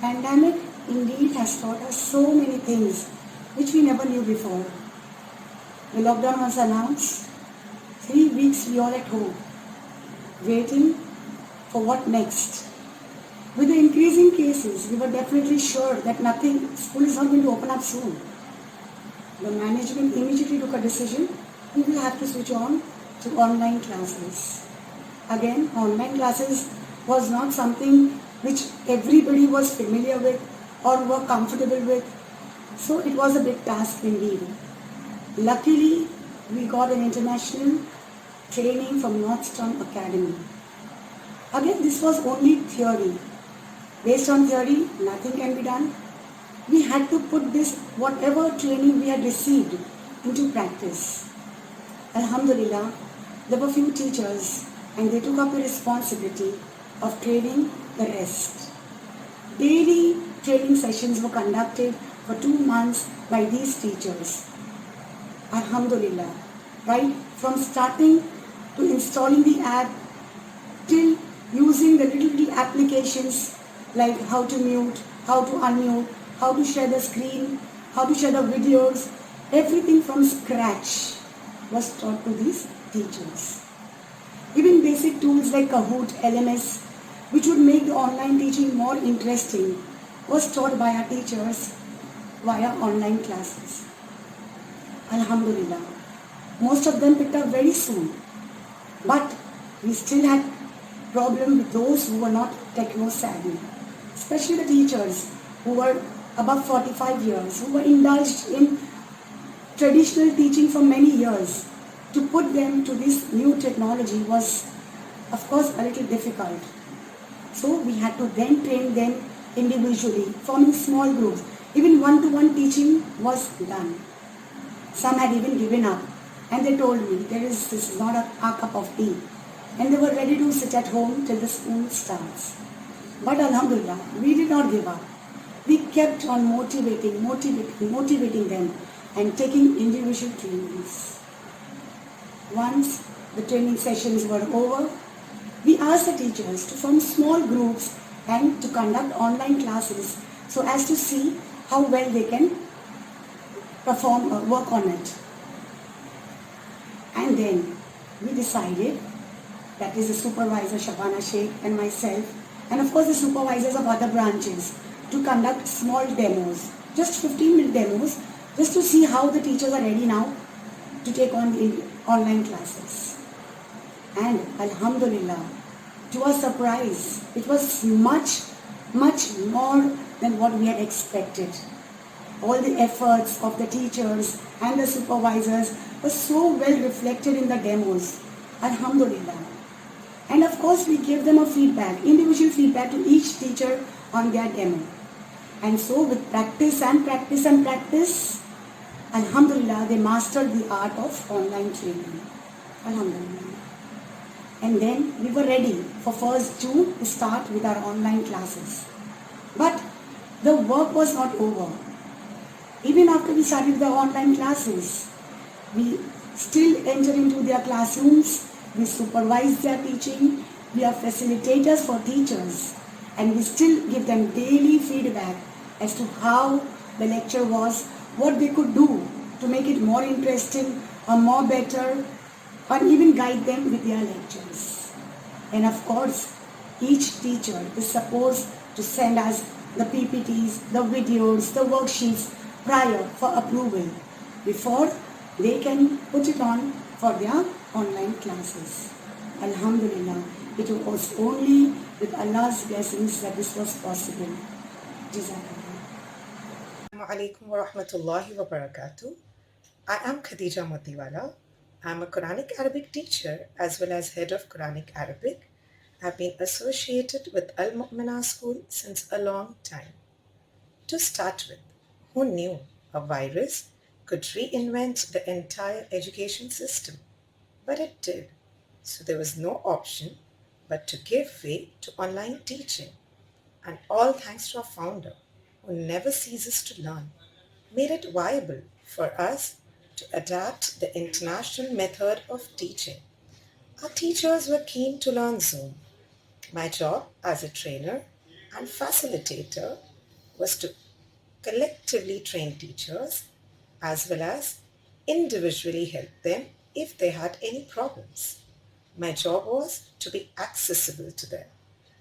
Pandemic indeed has taught us so many things which we never knew before. The lockdown was announced. 3 weeks we all at home, waiting for what next. With the increasing cases, we were definitely sure that school is not going to open up soon. The management immediately took a decision, we will have to switch on to online classes. Again, online classes was not something which everybody was familiar with or were comfortable with. So it was a big task indeed. Luckily, we got an international training from Northstone Academy. Again, this was only theory. Based on theory, nothing can be done. We had to put this, whatever training we had received, into practice. Alhamdulillah, there were few teachers and they took up the responsibility of training the rest. Daily training sessions were conducted for 2 months by these teachers. Alhamdulillah, right from starting to installing the app till using the little applications like how to mute, how to unmute, how to share the screen, how to share the videos, everything from scratch was taught to these teachers. Even basic tools like Kahoot, LMS, which would make the online teaching more interesting, was taught by our teachers via online classes. Alhamdulillah. Most of them picked up very soon. But we still had problem with those who were not techno-savvy, especially the teachers who were above 45 years, who were indulged in traditional teaching for many years. To put them to this new technology was, of course, a little difficult. So we had to then train them individually, forming small groups. Even one-to-one teaching was done. Some had even given up and they told me, this is not our cup of tea. And they were ready to sit at home till the school starts. But Alhamdulillah, we did not give up. We kept on motivating them and taking individual trainings. Once the training sessions were over, we asked the teachers to form small groups and to conduct online classes so as to see how well they can perform or work on it. And then we decided, that is the supervisor Shabana Sheikh and myself, and of course the supervisors of other branches, to conduct small demos, just 15-minute demos, just to see how the teachers are ready now to take on the online classes. And Alhamdulillah, to our surprise, it was much more than what we had expected. All the efforts of the teachers and the supervisors were so well reflected in the demos. Alhamdulillah. And of course we gave them a feedback, individual feedback to each teacher on their demo. And so with practice, Alhamdulillah, they mastered the art of online training. Alhamdulillah. And then we were ready for 1st June to start with our online classes. But the work was not over. Even after we started the online classes, we still enter into their classrooms, we supervise their teaching, we are facilitators for teachers, and we still give them daily feedback as to how the lecture was, what they could do to make it more interesting or more better, or even guide them with their lectures. And of course, each teacher is supposed to send us the PPTs, the videos, the worksheets prior for approval before they can put it on for their online classes. Alhamdulillah, it was only with Allah's blessings that this was possible. Jazakallah. Assalamu alaikum wa rahmatullahi wa barakatuh. I am Khadija Motiwala. I am a Quranic Arabic teacher as well as head of Quranic Arabic. I have been associated with Al Mu'mina School since a long time. To start with, who knew a virus could reinvent the entire education system? But it did. So there was no option but to give way to online teaching. And all thanks to our founder, who never ceases to learn, made it viable for us to adapt the international method of teaching. Our teachers were keen to learn Zoom. My job as a trainer and facilitator was to collectively train teachers as well as individually help them if they had any problems. My job was to be accessible to them.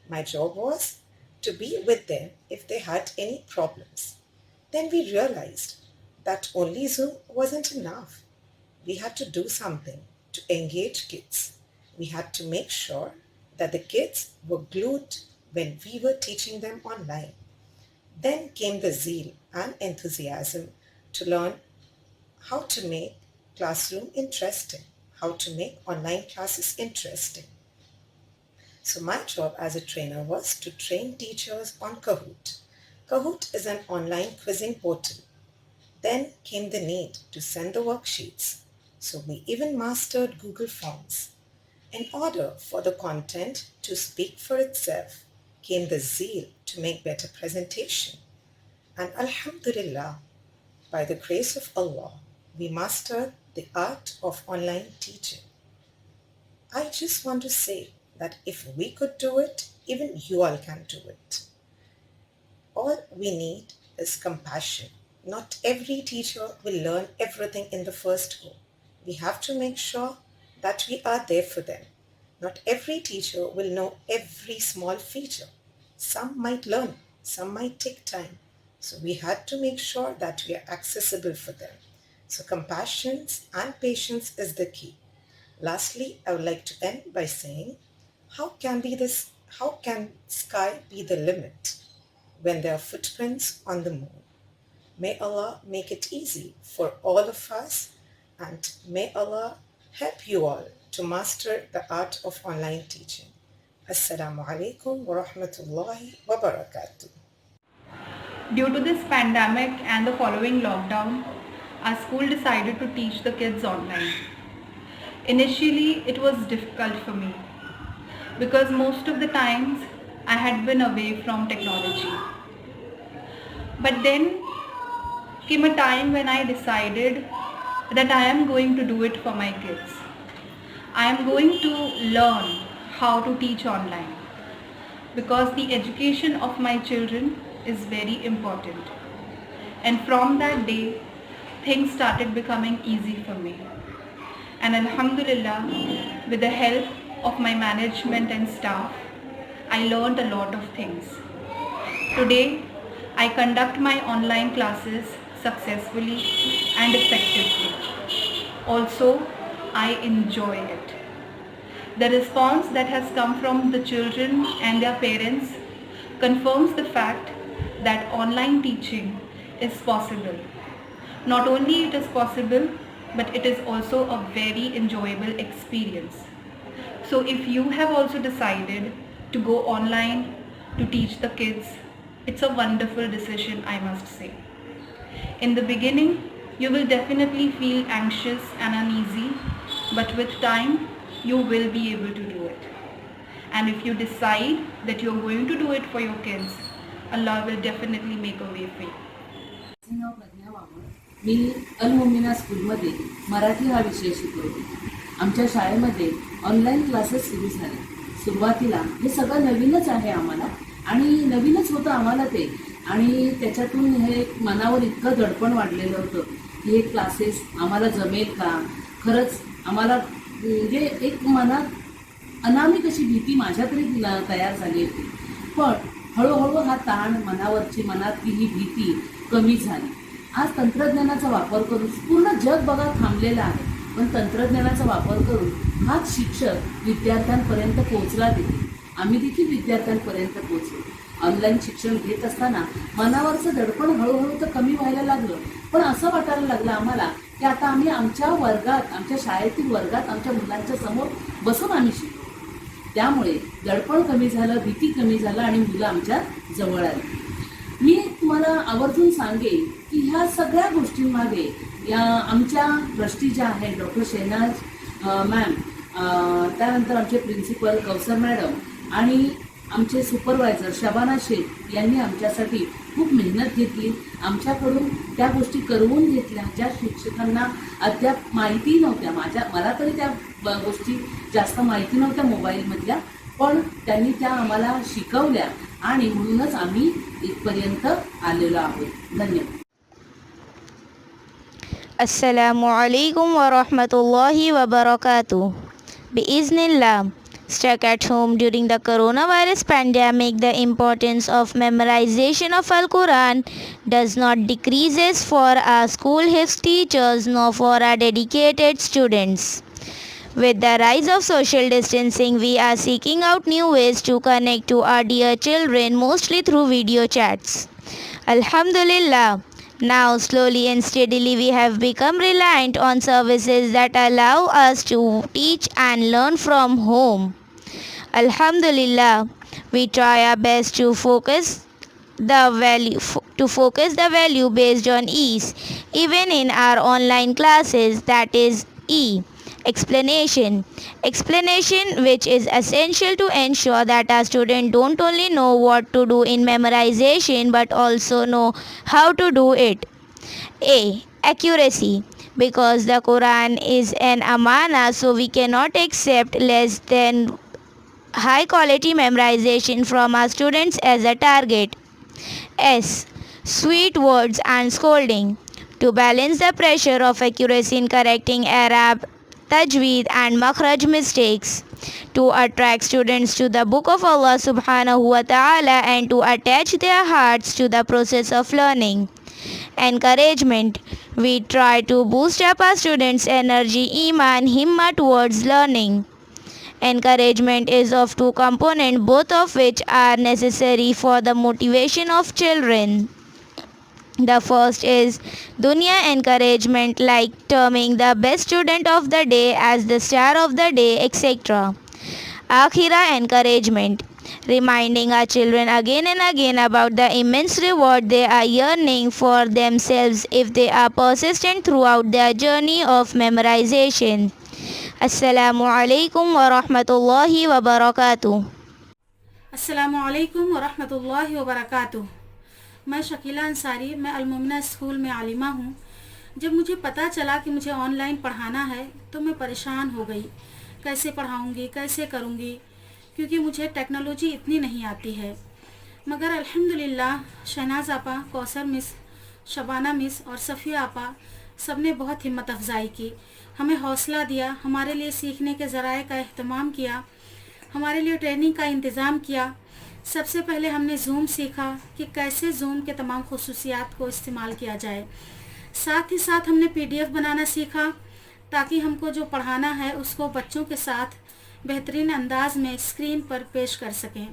My job was to be with them if they had any problems. Then we realized that only Zoom wasn't enough. We had to do something to engage kids. We had to make sure that the kids were glued when we were teaching them online. Then came the zeal and enthusiasm to learn how to make classroom interesting, how to make online classes interesting. So my job as a trainer was to train teachers on Kahoot. Kahoot is an online quizzing portal. Then came the need to send the worksheets. So we even mastered Google Forms. In order for the content to speak for itself, came the zeal to make better presentation. And Alhamdulillah, by the grace of Allah, we mastered the art of online teaching. I just want to say that if we could do it, even you all can do it. All we need is compassion. Not every teacher will learn everything in the first go. We have to make sure that we are there for them. Not every teacher will know every small feature. Some might learn, some might take time. So we had to make sure that we are accessible for them. So compassion and patience is the key. Lastly, I would like to end by saying, how can sky be the limit when there are footprints on the moon? May Allah make it easy for all of us, and may Allah help you all to master the art of online teaching. Assalamu alaikum wa rahmatullahi wa barakatuh. Due to this pandemic and the following lockdown, our school decided to teach the kids online. Initially, it was difficult for me because most of the times I had been away from technology. But then came a time when I decided that I am going to do it for my kids. I am going to learn how to teach online because the education of my children is very important. And from that day, things started becoming easy for me. And Alhamdulillah, with the help of my management and staff, I learned a lot of things. Today, I conduct my online classes successfully and effectively. Also, I enjoy it. The response that has come from the children and their parents confirms the fact that online teaching is possible. Not only it is possible, but it is also a very enjoyable experience. So if you have also decided to go online to teach the kids, it's a wonderful decision, I must say. In the beginning, you will definitely feel anxious and uneasy, but with time, you will be able to do it. And if you decide that you're going to do it for your kids, Allah will definitely make a way for you. मी अल मुमिना स्कूलमध्ये मराठी हा विषय शिकवते. आमच्या शाळेमध्ये online classes सुरू झाले. सुरुवातीला हे सगळं नवीनच आहे आम्हाला आणि नवीनच होतं आम्हाला ते, आणि त्याच्यातून हे मनावर इतकं दडपण वाढलेलं होतं की हे क्लासेस आम्हाला जमेल का, खरंच आम्हाला म्हणजे एक मनात अनामिक अशी भीती माझ्या तरी तयार झाली होती. पण हळूहळू हा ताण मनातली ही भीती कमी झाली. आज तंत्रज्ञानाचा वापर करून पूर्ण जग बघा थांबलेलं आहे, पण तंत्रज्ञानाचा वापर करून हाच शिक्षक विद्यार्थ्यांपर्यंत पोहोचला देखील. आम्ही देखील विद्यार्थ्यांपर्यंत पोहोचलो. ऑनलाईन शिक्षण घेत असताना मनावरचं दडपण हळूहळू तर कमी व्हायला लागलं, पण असं वाटायला लागलं आम्हाला की आता आम्ही आमच्या वर्गात, आमच्या शाळेतील वर्गात आमच्या मुलांच्या समोर बसून आम्ही शिकतो. त्यामुळे दडपण कमी झालं, भीती कमी झालं आणि मुलं आमच्या जवळ आली. मी तुम्हाला आवर्जून सांगेन की ह्या सगळ्या गोष्टींमागे या आमच्या ट्रस्टी ज्या आहेत डॉक्टर शेहनाज मॅम, त्यानंतर आमचे प्रिन्सिपल कौसर मॅडम आणि आमचे सुपरवायझर शबाना शेख यांनी आमच्यासाठी खूप मेहनत घेतली. आमच्याकडून त्या गोष्टी करवून घेतल्या ज्या शिक्षकांना अद्याप माहिती नव्हत्या. मला तरी त्या गोष्टी जास्त माहिती नव्हत्या मोबाईलमधल्या, पण त्यांनी त्या आम्हाला शिकवल्या आणि म्हणूनच आम्ही इथपर्यंत आलेलो आहोत. धन्यवाद. Assalamu alaikum wa rahmatullahi wa barakatuh. Biiznillah, stuck at home during the coronavirus pandemic, the importance of memorization of Al-Quran does not decreases for our school hifz teachers nor for our dedicated students. With the rise of social distancing, we are seeking out new ways to connect to our dear children, mostly through video chats. Alhamdulillah, now slowly and steadily we have become reliant on services that allow us to teach and learn from home. Alhamdulillah, we try our best to focus the value based on ease, even in our online classes, that is explanation which is essential to ensure that our students don't only know what to do in memorization but also know how to do it. Accuracy, because the Quran is an amana, so we cannot accept less than high quality memorization from our students as a target. Sweet words and scolding, to balance the pressure of accuracy in correcting Arab, tajweed and makhraj mistakes, to attract students to the book of Allah subhanahu wa ta'ala and to attach their hearts to the process of learning. Encouragement, we try to boost up our students' energy, iman, himma towards learning. Encouragement is of two components, both of which are necessary for the motivation of children. The first is dunya encouragement, like terming the best student of the day as the star of the day, etc. Akhira encouragement, reminding our children again and again about the immense reward they are yearning for themselves if they are persistent throughout their journey of memorization. Assalamu alaikum wa rahmatullahi wa barakatuh. अस्सलामुअलैकुम वरहमतुल्लाहि वबरकातुह. मैं शकीला अंसारी, मैं अल-मुमिना school में आलिमा हूँ. जब मुझे पता चला कि मुझे ऑनलाइन पढ़ाना है तो मैं परेशान हो गई. कैसे पढ़ाऊँगी, कैसे करूँगी, क्योंकि मुझे टेक्नोलॉजी इतनी नहीं आती है. मगर अल्हम्दुलिल्लाह शहनाज आपा, कौसर मिस, शबाना मिस और सफ़िया आपा सब ने बहुत हिम्मत अफजाई की, हमें हौसला दिया, हमारे लिए सीखने के ज़राए का अहतमाम किया, हमारे लिए ट्रेनिंग का इंतज़ाम किया. सबसे पहले हमने ज़ूम सीखा कि कैसे ज़ूम के तमाम खुसूसियात को इस्तेमाल किया जाए. साथ ही साथ हमने PDF बनाना सीखा ताकि हमको जो पढ़ाना है उसको बच्चों के साथ बेहतरीन अंदाज में स्क्रीन पर पेश कर सकें.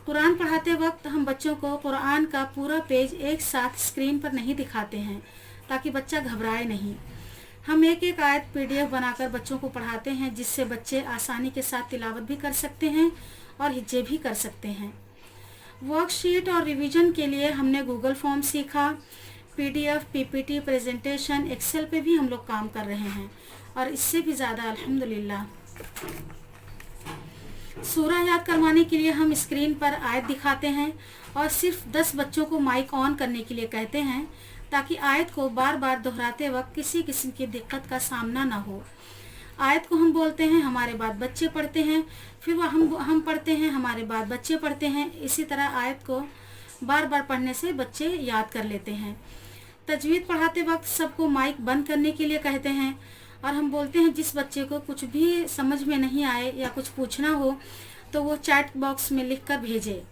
कुरान पढ़ाते वक्त हम बच्चों को कुरान का पूरा पेज एक साथ स्क्रीन पर नहीं दिखाते हैं ताकि बच्चा घबराए नहीं. हम एक एक आयत PDF बनाकर बच्चों को पढ़ाते हैं, जिससे बच्चे आसानी के साथ तिलावत भी कर सकते हैं और हिज्जे भी कर सकते हैं. वर्कशीट और रिवीजन के लिए हमने गूगल फॉर्म सीखा. PDF, PPT, प्रेजेंटेशन, एक्सेल पे भी हम लोग काम कर रहे हैं और इससे भी ज़्यादा अल्हम्दुलिल्लाह. सूरा याद करवाने के लिए हम स्क्रीन पर आयत दिखाते हैं और सिर्फ 10 बच्चों को माइक ऑन करने के लिए कहते हैं ताकि आयत को बार बार दोहराते वक्त किसी किस्म की दिक्कत का सामना ना हो. आयत को हम बोलते हैं, हमारे बाद बच्चे पढ़ते हैं, फिर वह हम पढ़ते हैं, हमारे बाद बच्चे पढ़ते हैं. इसी तरह आयत को बार बार पढ़ने से बच्चे याद कर लेते हैं. तजवीद पढ़ाते वक्त सबको माइक बंद करने के लिए कहते हैं और हम बोलते हैं जिस बच्चे को कुछ भी समझ में नहीं आए या कुछ पूछना हो तो वो चैट बॉक्स में लिख कर भेजे.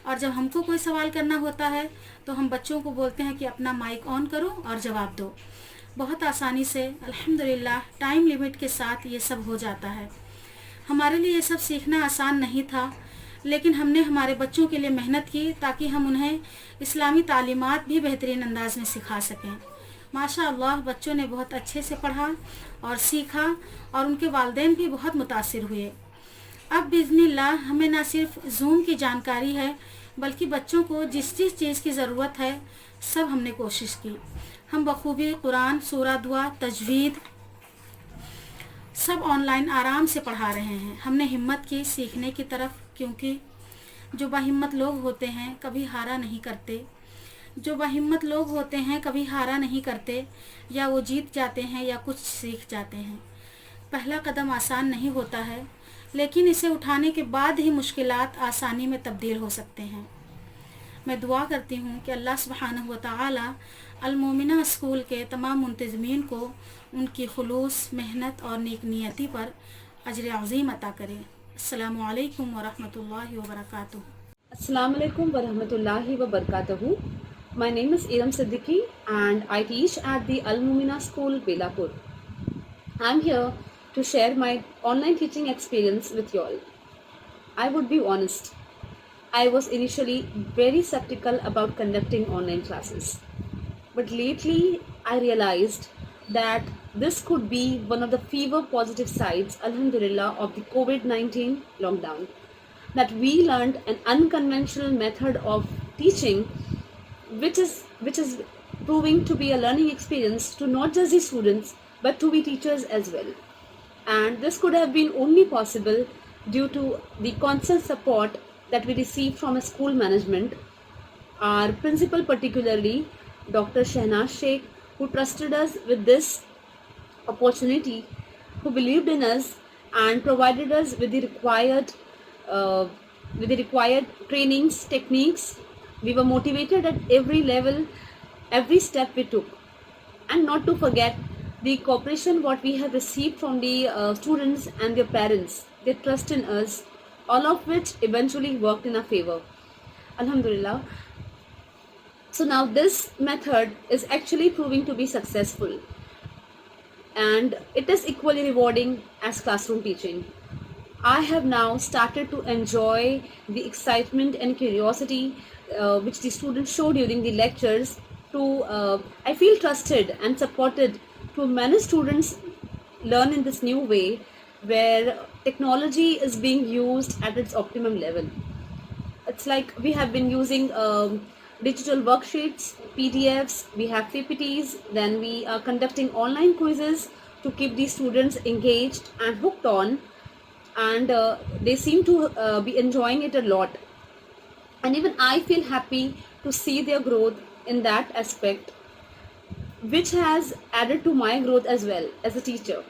और जब हमको कोई सवाल करना होता है तो हम बच्चों को बोलते हैं कि अपना माइक ऑन करो और जवाब दो. बहुत आसानी से अल्हम्दुलिल्लाह टाइम लिमिट के साथ ये सब हो जाता है. हमारे लिए ये सब सीखना आसान नहीं था, लेकिन हमने हमारे बच्चों के लिए मेहनत की ताकि हम उन्हें इस्लामी तालीमात भी बेहतरीन अंदाज में सिखा सकें. माशाअल्लाह बच्चों ने बहुत अच्छे से पढ़ा और सीखा और उनके वालिदैन भी बहुत मुतासिर हुए. अब बिज़निल्लाह हमें ना सिर्फ ज़ूम की जानकारी है बल्कि बच्चों को जिस जिस चीज़ की ज़रूरत है सब हमने कोशिश की. हम बखूबी कुरान, सूरा, दुआ, तजवीद सब ऑनलाइन आराम से पढ़ा रहे हैं. हमने हिम्मत की सीखने की तरफ, क्योंकि जो बाहिम्मत लोग होते हैं कभी हारा नहीं करते. जो बाहिम्मत लोग होते हैं कभी हारा नहीं करते, या वो जीत जाते हैं या कुछ सीख जाते हैं. पहला कदम आसान नहीं होता है, लेकिन इसे उठाने के बाद ही मुश्किलात आसानी में तब्दील हो सकते हैं. मैं दुआ करती हूँ कि अल्लाह सुब्हानहु व तआला अल-मोमिना स्कूल के तमाम मुंतज़मीन को उनकी खुलूस, मेहनत और नेक नियति पर अजर अज़ीम अता करे। अस्सलामु अलैकुम व रहमतुल्लाहि व बरकातुहू। Assalamu alaikum wa rahmatullahi wa barakatuhu. My name is Iram Siddiqui and I teach at the Al-Mumina School, Belapur. I'm here to share my online teaching experience with you all. I would be honest, I was initially very skeptical about conducting online classes. But lately I realized that this could be one of the fever positive sides, alhamdulillah, of the COVID-19 lockdown. That we learned an unconventional method of teaching which is proving to be a learning experience to not just the students but to the teachers as well. And this could have been only possible due to the constant support that we received from a school management, our principal particularly, Dr. Shehnaz Sheikh, who trusted us with this opportunity, who believed in us and provided us with the required trainings, techniques. We were motivated at every level, every step we took. And not to forget the cooperation what we have received from the students and their parents, their trust in us, all of which eventually worked in our favor. Alhamdulillah. So now this method is actually proving to be successful, and it is equally rewarding as classroom teaching. I have now started to enjoy the excitement and curiosity which the students show during the lectures. I feel trusted and supported to many students learn in this new way where technology is being used at its optimum level. It's like we have been using digital worksheets, PDFs, we have PPTs, then we are conducting online quizzes to keep the students engaged and hooked on, and they seem to be enjoying it a lot. And even I feel happy to see their growth in that aspect, which has added to my growth as well as a teacher.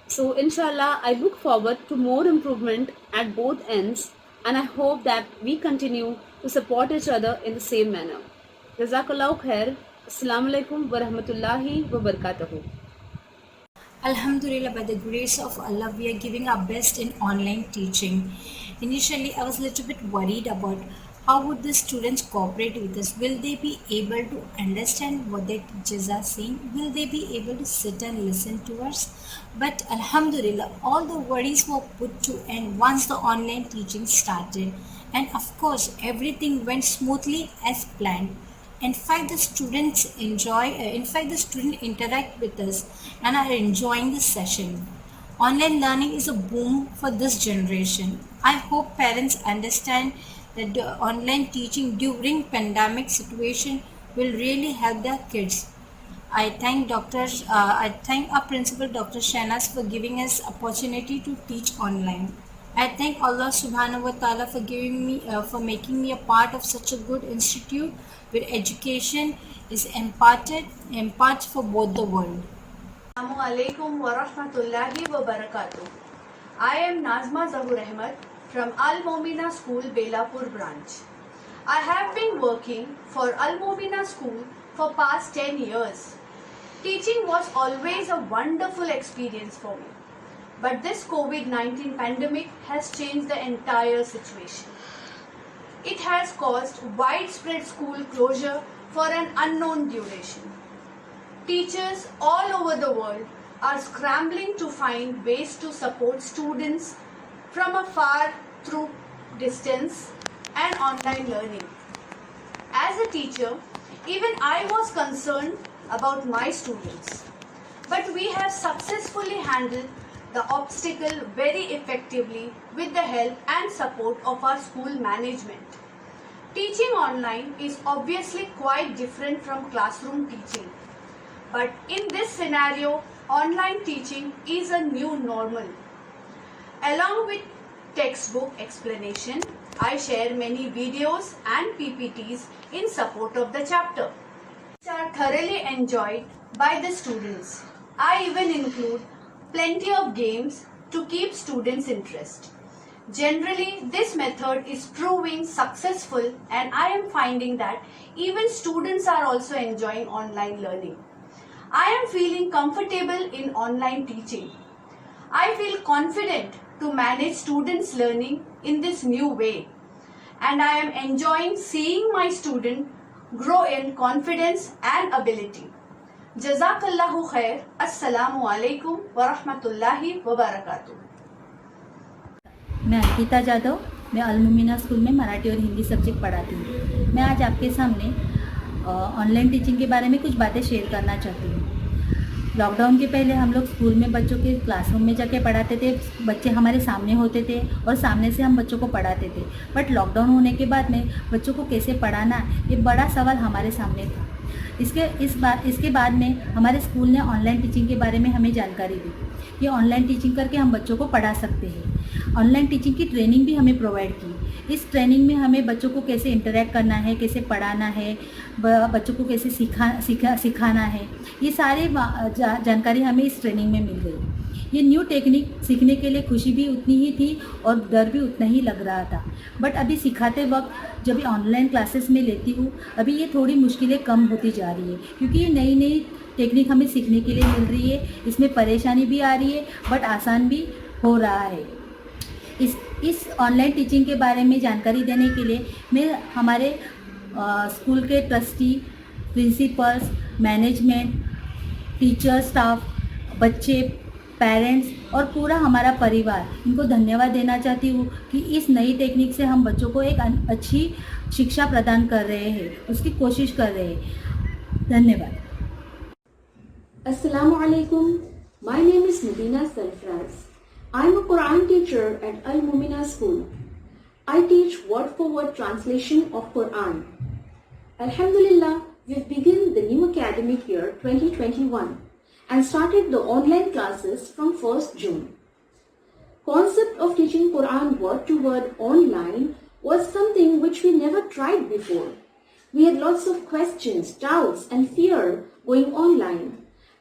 So inshallah, I look forward to more improvement at both ends, and I hope that we continue to support each other in the same manner. Jazakallahu khair. Assalamu alaikum wa rahmatullahi wa barakatuhu. Alhamdulillah, by the grace of Allah, we are giving our best in online teaching. Initially, I was a little bit worried about how would the students cooperate with us. Will they be able to understand what their teachers are saying? Will they be able to sit and listen to us? But Alhamdulillah, all the worries were put to end once the online teaching started. And of course, everything went smoothly as planned. In fact, the students interact with us and are enjoying the session. Online learning is a boom for this generation. I hope parents understand that the online teaching during pandemic situation will really help their kids. I thank our principal, Dr. Shehnaz, for giving us opportunity to teach online. I thank Allah subhanahu wa ta'ala for making me a part of such a good institute where education is imparts for both the world. Assalamu alaikum wa rahmatullahi wa barakatuh. I am Nazma Zahur Ahmed from Al-Momina School, Belapur branch. I have been working for Al-Momina School for past 10 years. Teaching was always a wonderful experience for me. But this COVID-19 pandemic has changed the entire situation. It has caused widespread school closure for an unknown duration. Teachers all over the world are scrambling to find ways to support students from afar through distance and online learning. As a teacher, even I was concerned about my students, but we have successfully handled the obstacle very effectively with the help and support of our school management. Teaching online is obviously quite different from classroom teaching, but in this scenario, online teaching is a new normal. Along with textbook explanation, I share many videos and PPTs in support of the chapter, which are thoroughly enjoyed by the students. I even include plenty of games to keep students' interest. Generally, this method is proving successful, and I am finding that even students are also enjoying online learning. I am feeling comfortable in online teaching. I feel confident to manage students' learning in this new way, and I am enjoying seeing my student grow in confidence and ability. Jazakallahu khair. Assalamu alaikum wa rahmatullahi wa barakatuh. मैं अंकिता जाधव, मैं अल-मोमिना school में मराठी और Hindi subject पढ़ाती हूँ। मैं आज आपके सामने ऑनलाइन टीचिंग के बारे में कुछ बातें शेयर करना चाहती हूँ। लॉकडाउन के पहले हम लोग स्कूल में बच्चों के क्लासरूम में जाके पढ़ाते थे, बच्चे हमारे सामने होते थे और सामने से हम बच्चों को पढ़ाते थे। बट लॉकडाउन होने के बाद में बच्चों को कैसे पढ़ाना, ये बड़ा सवाल हमारे सामने था। इसके बाद में हमारे स्कूल ने ऑनलाइन टीचिंग के बारे में हमें जानकारी दी कि ऑनलाइन टीचिंग करके हम बच्चों को पढ़ा सकते हैं। ऑनलाइन टीचिंग की ट्रेनिंग भी हमें प्रोवाइड की। इस ट्रेनिंग में हमें बच्चों को कैसे इंटरेक्ट करना है, कैसे पढ़ाना है, बच्चों को कैसे सिखाना है, ये सारी जानकारी हमें इस ट्रेनिंग में मिल गई। ये न्यू टेक्निक सीखने के लिए खुशी भी उतनी ही थी और डर भी उतना ही लग रहा था। बट अभी सिखाते वक्त जब ऑनलाइन क्लासेस में लेती हूँ, अभी ये थोड़ी मुश्किलें कम होती जा रही है, क्योंकि ये नई नई टेक्निक हमें सीखने के लिए मिल रही है। इसमें परेशानी भी आ रही है बट आसान भी हो रहा है। इस ऑनलाइन टीचिंग के बारे में जानकारी देने के लिए मैं हमारे स्कूल के trustee, principles, management, teacher, staff, बच्चे, पेरेंट्स और पूरा हमारा परिवार, इनको धन्यवाद देना चाहती हूँ कि इस नई टेक्निक से हम बच्चों को एक अच्छी शिक्षा प्रदान कर रहे हैं, उसकी कोशिश कर रहे हैं। धन्यवाद। Assalamu alaikum. My name is Nabina Sarfraz. I am a Quran teacher at Al-Mominas School. I teach word-for-word translation of Quran. Alhamdulillah, we've begun the new academic year 2021 and started the online classes from 1st June. Concept of teaching Quran word-to-word online was something which we never tried before. We had lots of questions, doubts and fear going online.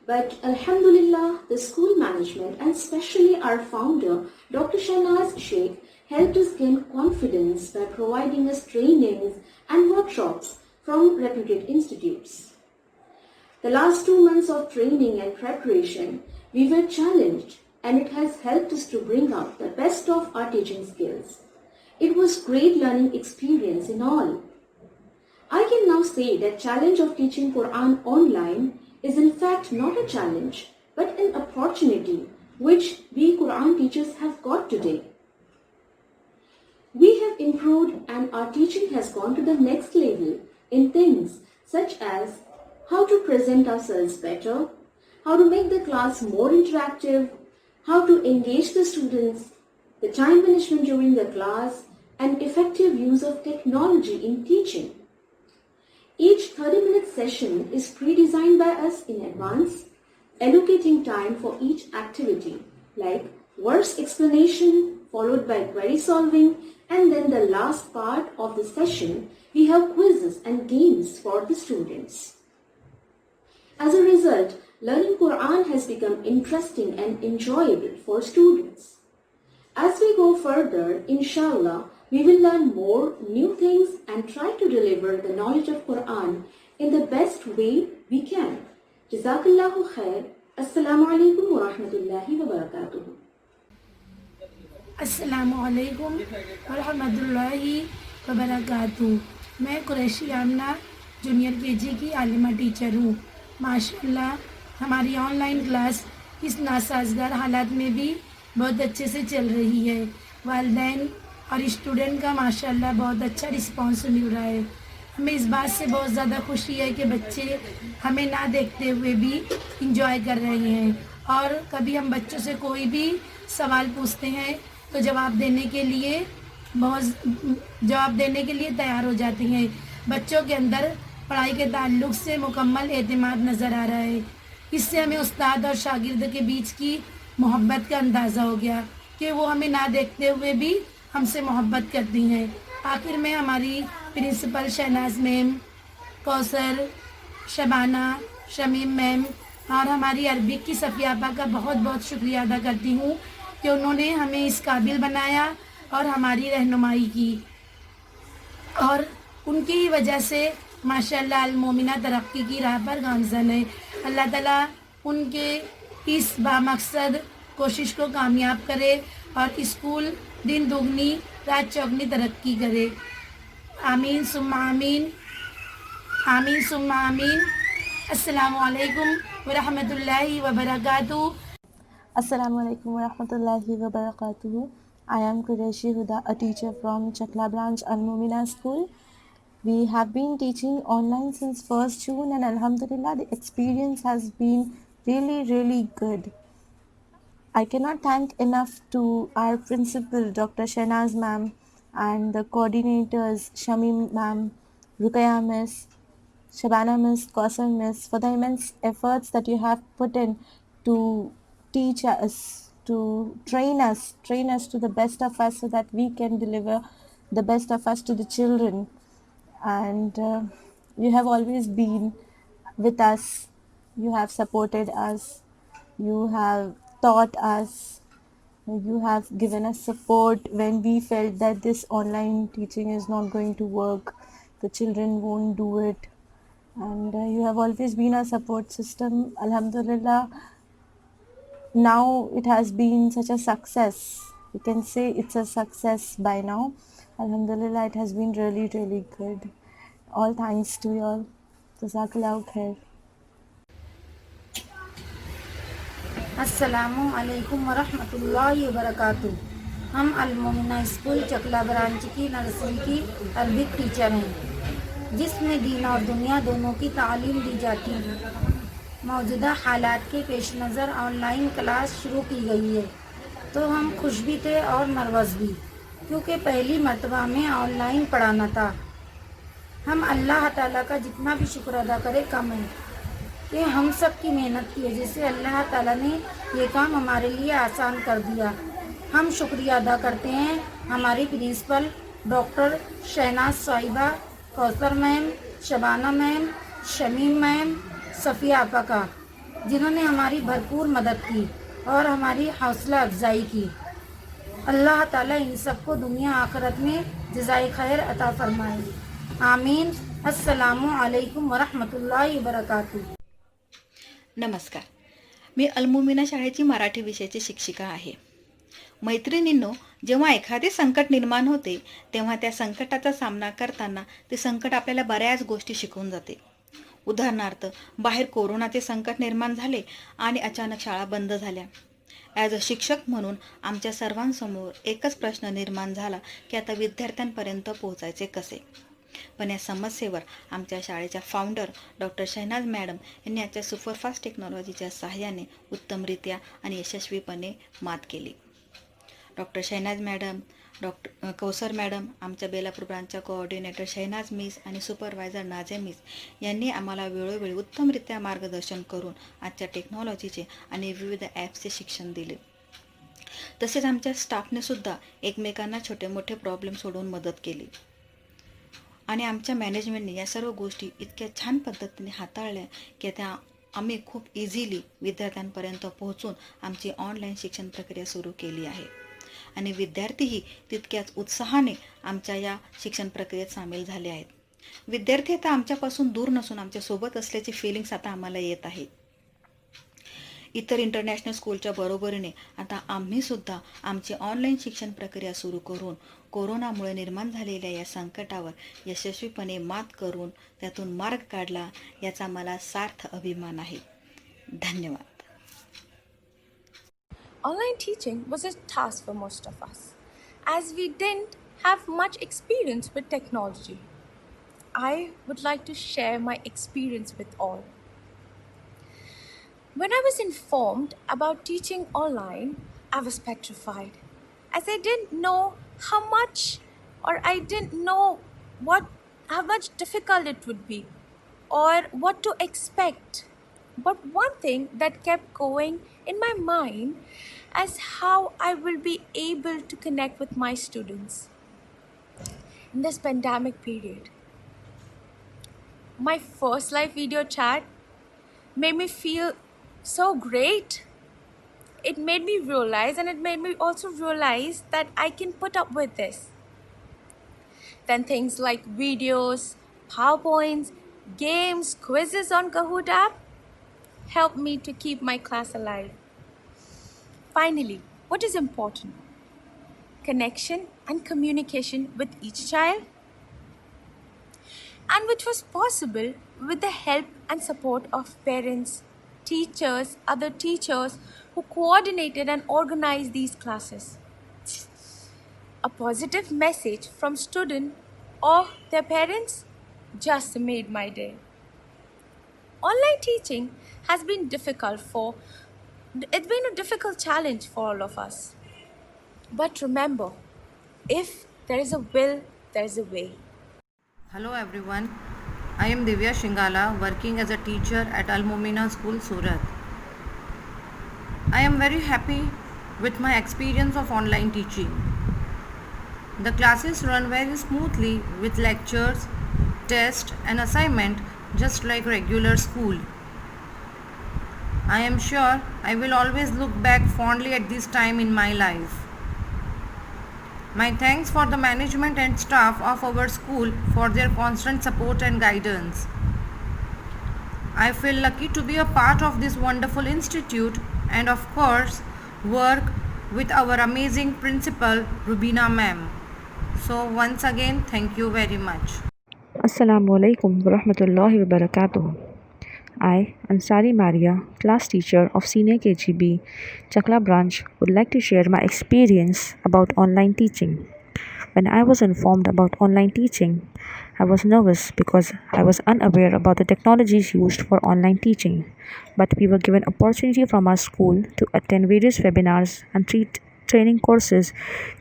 But Alhamdulillah, the school management and especially our founder, Dr. Shahnaz Sheikh, helped us gain confidence by providing us trainings and workshops from reputed institutes. The last 2 months of training and preparation, we were challenged and it has helped us to bring out the best of our teaching skills. It was great learning experience in all. I can now say that challenge of teaching Quran online is in fact not a challenge, but an opportunity which we Quran teachers have got today. We have improved and our teaching has gone to the next level in things such as how to present ourselves better, how to make the class more interactive, how to engage the students, the time management during the class, and effective use of technology in teaching. Each 30-minute session is pre-designed by us in advance, allocating time for each activity, like verse explanation followed by query solving, and then the last part of the session, we have quizzes and games for the students. As a result, learning Quran has become interesting and enjoyable for students. As we go further, inshallah, we will learn more new things and try to deliver the knowledge of Quran in the best way we can. Jazakallahu khair. Assalamu alaikum wa rahmatullahi wa barakatuh. अस्सलामु अलैकुम व रहमतुल्लाहि व बरकातुहू। मैं कुरैशी आमना junior KG की आलिमा teacher हूँ। माशाल्लाह हमारी ऑनलाइन क्लास इस नासाजगार हालात में भी बहुत अच्छे से चल रही है। वालिदैन और स्टूडेंट का माशाल्लाह बहुत अच्छा रिस्पांस मिल रहा है। हमें इस बात से बहुत ज़्यादा खुशी है कि बच्चे हमें ना देखते हुए भी इंजॉय कर रहे हैं, और कभी हम बच्चों से कोई भी सवाल पूछते हैं तो जवाब देने के लिए तैयार हो जाती हैं। बच्चों के अंदर पढ़ाई के ताल्लुक़ से मुकम्मल एतमाद नज़र आ रहा है। इससे हमें उस्ताद और शागिर्द के बीच की मोहब्बत का अंदाज़ा हो गया कि वो हमें ना देखते हुए भी हमसे मोहब्बत करती हैं। आखिर में हमारी principal Shahnaz ma'am, Kausar, Shabana, Shamim ma'am और हमारी अरबिक की सफ़िया आपा का बहुत बहुत शुक्रिया अदा करती हूँ कि उन्होंने हमें इस काबिल बनाया اور ہماری رہنمائی کی، اور ان کی وجہ سے ماشاءاللہ المومنہ ترقی کی راہ پر گامزن ہے. اللہ تعالیٰ ان کے اس بامقصد کوشش کو کامیاب کرے اور اسکول دن دگنی رات چوگنی ترقی کرے. آمین ثم آمین، آمین ثم آمین. السلام علیکم ورحمۃ اللہ وبرکاتہ. Assalamu alaikum wa rahmatullahi wa barakatuhu. I am Qureshi Huda, a teacher from Chakla branch Al-Mumina School. We have been teaching online since 1st June and Alhamdulillah the experience has been really good. I cannot thank enough to our principal Dr. Shahnaz ma'am and the coordinators Shamim ma'am, Rukaya miss, Shabana miss, Kausar miss for the immense efforts that you have put in to teach us, to train us to the best of us so that we can deliver the best of us to the children. And you have always been with us, you have supported us, you have taught us, you have given us support when we felt that this online teaching is not going to work, the children won't do it, and you have always been a support system. Alhamdulillah, now it has been such a success. You can say it's a success by now. Alhamdulillah, it has been really good. All thanks to you all. Jazakallahu khair. السلام علیکم ورحمۃ اللہ وبرکاتہ. ہم المومنہ school چکلا branch کی nursery کی Arabic teacher ہیں، جس میں دین اور دنیا دونوں کی تعلیم دی جاتی ہے. موجودہ حالات کے پیش نظر آن لائن کلاس شروع کی گئی ہے، تو ہم خوش بھی تھے اور نروس بھی، کیونکہ پہلی مرتبہ میں آن لائن پڑھانا تھا. ہم اللہ تعالیٰ کا جتنا بھی شکر ادا کرے کم ہے کہ ہم سب کی محنت کی وجہ سے اللہ تعالیٰ نے یہ کام ہمارے لیے آسان کر دیا. ہم شکریہ ادا کرتے ہیں ہماری پرنسپل ڈاکٹر شہناز صاحبہ، کوثر میم، شبانہ میم، شمیم میم، صفیہ آپا کا، جنہوں نے ہماری بھرپور مدد کی اور ہماری حوصلہ افزائی کی. اللہ تعالیٰ ان سب کو دنیا آخرت میں جزائے خیر عطا فرمائے. آمین. السلام علیکم ورحمۃ اللہ وبرکاتہ. नमस्कार, मी अलमुमिना शाळेची मराठी विषयाची शिक्षिका आहे. मैत्रिणींनो, जेव्हा एखादे संकट निर्माण होते तेव्हा त्या संकटाचा सामना करताना ते संकट आपल्याला बऱ्याच गोष्टी शिकवून जाते. उदाहरणार्थ, बाहेर कोरोनाचे संकट निर्माण झाले आणि अचानक शाळा बंद झाल्या. ॲज अ शिक्षक म्हणून आमच्या सर्वांसमोर एकच प्रश्न निर्माण झाला की आता विद्यार्थ्यांपर्यंत पोहोचायचे कसे. पण या समस्येवर आमच्या शाळेच्या फाउंडर डॉक्टर शहनाज मॅडम यांनी आजच्या सुपरफास्ट टेक्नॉलॉजीच्या सहाय्याने उत्तमरित्या आणि यशस्वीपणे मात केली. Doctor Shahnaz madam, doctor Kausar madam, आमच्या बेलापूर ब्रांचच्या कोऑर्डिनेटर शहनाज मिस आणि सुपरवायझर नाझे मिस यांनी आम्हाला वेळोवेळी उत्तमरित्या मार्गदर्शन करून आजच्या टेक्नॉलॉजीचे आणि विविध ॲप्सचे शिक्षण दिले. तसेच आमच्या स्टाफने सुद्धा एकमेकांना छोटे मोठे प्रॉब्लेम सोडवून मदत केली आणि आमच्या मॅनेजमेंटने या सर्व गोष्टी इतक्या छान पद्धतीने हाताळल्या की त्या आम्ही खूप इझिली विद्यार्थ्यांपर्यंत पोहोचून आमची ऑनलाईन शिक्षण प्रक्रिया सुरू केली आहे आणि विद्यार्थीही तितक्याच उत्साहाने आमच्या या शिक्षण प्रक्रियेत सामील झाले आहेत. विद्यार्थी आता आमच्यापासून दूर नसून आमच्यासोबत असल्याची फिलिंग्स आता आम्हाला येत आहे. इतर इंटरनॅशनल स्कूलच्या बरोबरीने आता आम्हीसुद्धा आमची ऑनलाईन शिक्षण प्रक्रिया सुरू करून कोरोनामुळे निर्माण झालेल्या या संकटावर यशस्वीपणे मात करून त्यातून मार्ग काढला, याचा मला सार्थ अभिमान आहे. धन्यवाद. Online teaching was a task for most of us, as we didn't have much experience with technology. I would like to share my experience with all. When I was informed about teaching online, I was petrified, as I didn't know how much, or I didn't know how much difficult it would be, or what to expect. But one thing that kept going in my mind is how I will be able to connect with my students in this pandemic period. My first live video chat made me feel so great. it made me realize, and it made me also realize that I can put up with this. Then things like videos, PowerPoints, games, quizzes on Kahoot app help me to keep my class alive. Finally, what is important? Connection and communication with each child, and which was possible with the help and support of parents, teachers, other teachers who coordinated and organized these classes. A positive message from student or their parents just made my day. Online teaching has been it's been a difficult challenge for all of us. But remember, if there is a will, there is a way. Hello everyone, I am Divya Shingala, working as a teacher at Al Mumina School, Surat. I am very happy with my experience of online teaching. The classes run very smoothly with lectures, tests and assignment just like regular school. I am sure I will always look back fondly at this time in my life. My thanks for the management and staff of our school for their constant support and guidance. I feel lucky to be a part of this wonderful institute and of course work with our amazing principal Rubina ma'am. So once again, thank you very much. Assalamu alaikum wa rahmatullahi wa barakatuh. I, Ansari Maria, class teacher of Senior KGB, Chakla branch, would like to share my experience about online teaching. When I was informed about online teaching, I was nervous because I was unaware about the technologies used for online teaching. But we were given opportunity from our school to attend various webinars and training courses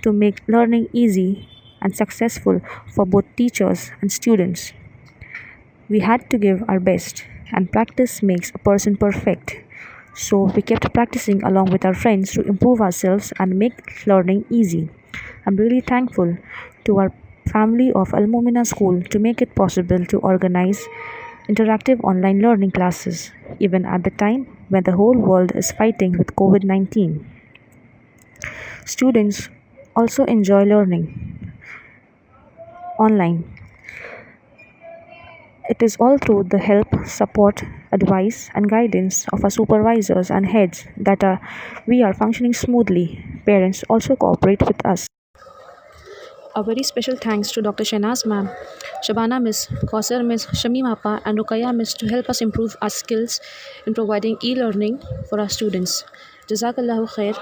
to make learning easy and successful for both teachers and students. We had to give our best, and practice makes a person perfect. So we kept practicing along with our friends to improve ourselves and make learning easy. I'm really thankful to our family of Al Mumina School to make it possible to organize interactive online learning classes, even at the time when the whole world is fighting with COVID-19. Students also enjoy learning online. It is all through the help, support, advice and guidance of our supervisors and heads that we are functioning smoothly. Parents also cooperate with us. A very special thanks to Dr. Shahnaz ma'am, Shabana miss, Kausar miss, Shamim appa and Rukaya miss to help us improve our skills in providing e-learning for our students. Jazakallahu khair.